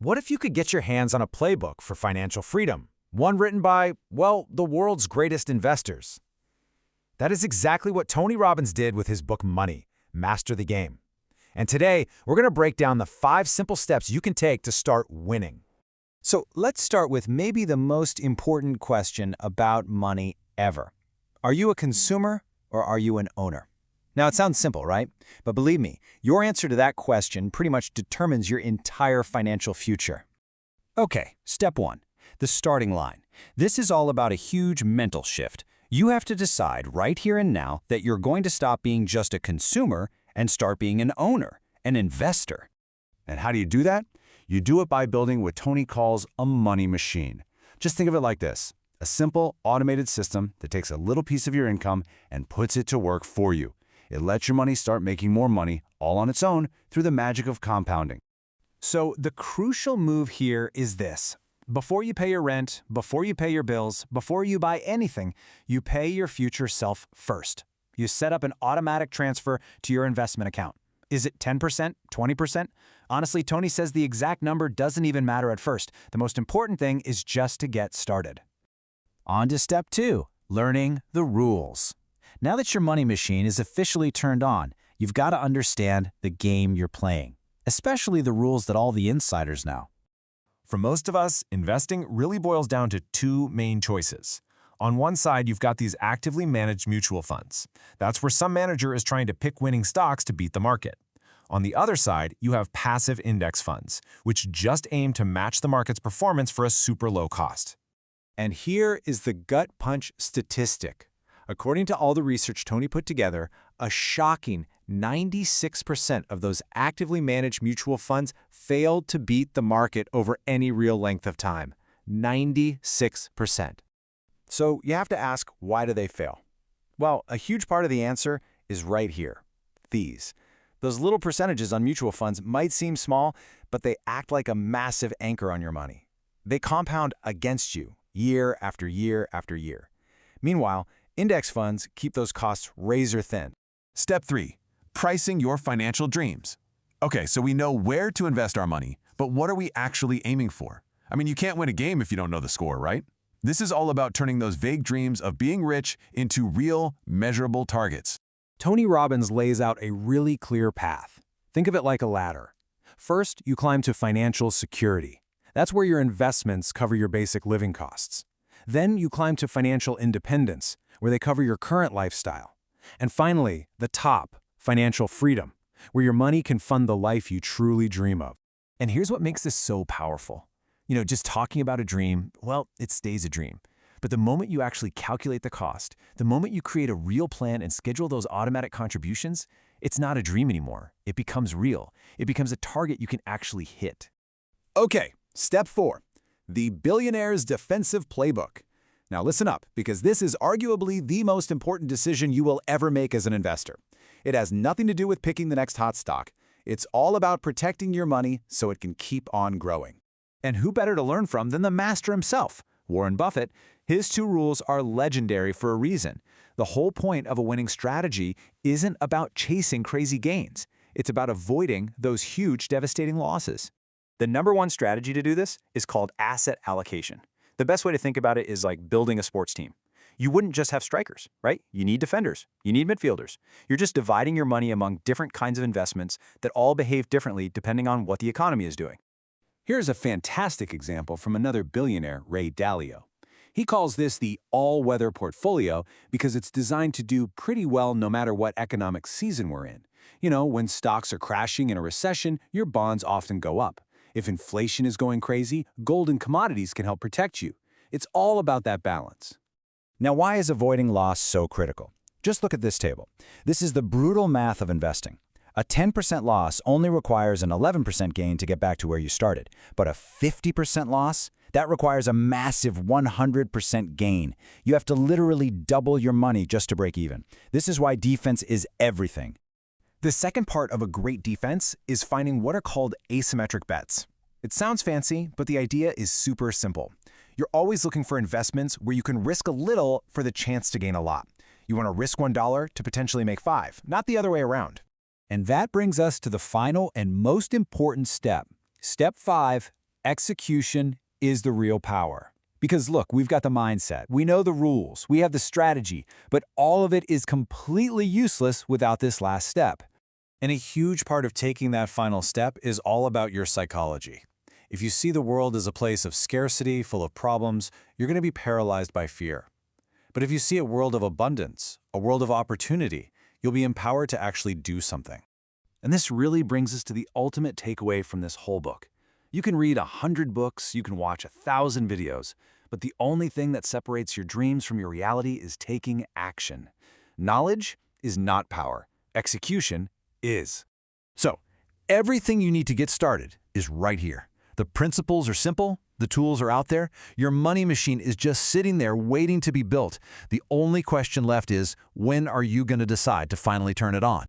What if you could get your hands on a playbook for financial freedom? One written by, well, the world's greatest investors. That is exactly what Tony Robbins did with his book Money, Master the Game. And today, we're going to break down the 5 simple steps you can take to start winning. So let's start with maybe the most important question about money ever. Are you a consumer or are you an owner? Now, it sounds simple, right? But believe me, your answer to that question pretty much determines your entire financial future. Okay, step 1, the starting line. This is all about a huge mental shift. You have to decide right here and now that you're going to stop being just a consumer and start being an owner, an investor. And how do you do that? You do it by building what Tony calls a money machine. Just think of it like this: a simple, automated system that takes a little piece of your income and puts it to work for you. It lets your money start making more money all on its own through the magic of compounding. So the crucial move here is this. Before you pay your rent, before you pay your bills, before you buy anything, you pay your future self first. You set up an automatic transfer to your investment account. Is it 10%, 20%? Honestly, Tony says the exact number doesn't even matter at first. The most important thing is just to get started. On to step 2, learning the rules. Now that your money machine is officially turned on, you've got to understand the game you're playing, especially the rules that all the insiders know. For most of us, investing really boils down to 2 main choices. On one side, you've got these actively managed mutual funds. That's where some manager is trying to pick winning stocks to beat the market. On the other side, you have passive index funds, which just aim to match the market's performance for a super low cost. And here is the gut punch statistic. According to all the research Tony put together, a shocking 96% of those actively managed mutual funds failed to beat the market over any real length of time. 96%. So you have to ask, why do they fail? Well, a huge part of the answer is right here. Those little percentages on mutual funds might seem small, but they act like a massive anchor on your money. They compound against you year after year after year. Meanwhile, index funds keep those costs razor thin. Step 3, pricing your financial dreams. Okay, so we know where to invest our money, but what are we actually aiming for? I mean, you can't win a game if you don't know the score, right? This is all about turning those vague dreams of being rich into real, measurable targets. Tony Robbins lays out a really clear path. Think of it like a ladder. First, you climb to financial security. That's where your investments cover your basic living costs. Then you climb to financial independence, where they cover your current lifestyle. And finally, the top, financial freedom, where your money can fund the life you truly dream of. And here's what makes this so powerful. Just talking about a dream, well, it stays a dream. But the moment you actually calculate the cost, the moment you create a real plan and schedule those automatic contributions, it's not a dream anymore. It becomes real. It becomes a target you can actually hit. Okay, step 4, the billionaire's defensive playbook. Now listen up, because this is arguably the most important decision you will ever make as an investor. It has nothing to do with picking the next hot stock. It's all about protecting your money so it can keep on growing. And who better to learn from than the master himself, Warren Buffett? His 2 rules are legendary for a reason. The whole point of a winning strategy isn't about chasing crazy gains. It's about avoiding those huge, devastating losses. The number 1 strategy to do this is called asset allocation. The best way to think about it is like building a sports team. You wouldn't just have strikers, right? You need defenders. You need midfielders. You're just dividing your money among different kinds of investments that all behave differently depending on what the economy is doing. Here's a fantastic example from another billionaire, Ray Dalio. He calls this the all-weather portfolio because it's designed to do pretty well no matter what economic season we're in. When stocks are crashing in a recession, your bonds often go up. If inflation is going crazy, gold and commodities can help protect you. It's all about that balance. Now, why is avoiding loss so critical? Just look at this table. This is the brutal math of investing. A 10% loss only requires an 11% gain to get back to where you started. But a 50% loss, that requires a massive 100% gain. You have to literally double your money just to break even. This is why defense is everything. The second part of a great defense is finding what are called asymmetric bets. It sounds fancy, but the idea is super simple. You're always looking for investments where you can risk a little for the chance to gain a lot. You want to risk $1 to potentially make $5, not the other way around. And that brings us to the final and most important step. Step 5, Execution is the real power. Because look, we've got the mindset, we know the rules, we have the strategy, but all of it is completely useless without this last step. And a huge part of taking that final step is all about your psychology. If you see the world as a place of scarcity, full of problems, you're going to be paralyzed by fear. But if you see a world of abundance, a world of opportunity, you'll be empowered to actually do something. And this really brings us to the ultimate takeaway from this whole book. You can read 100 books, you can watch 1,000 videos, but the only thing that separates your dreams from your reality is taking action. Knowledge is not power. Execution is. So, everything you need to get started is right here. The principles are simple, the tools are out there, your money machine is just sitting there waiting to be built. The only question left is, when are you going to decide to finally turn it on?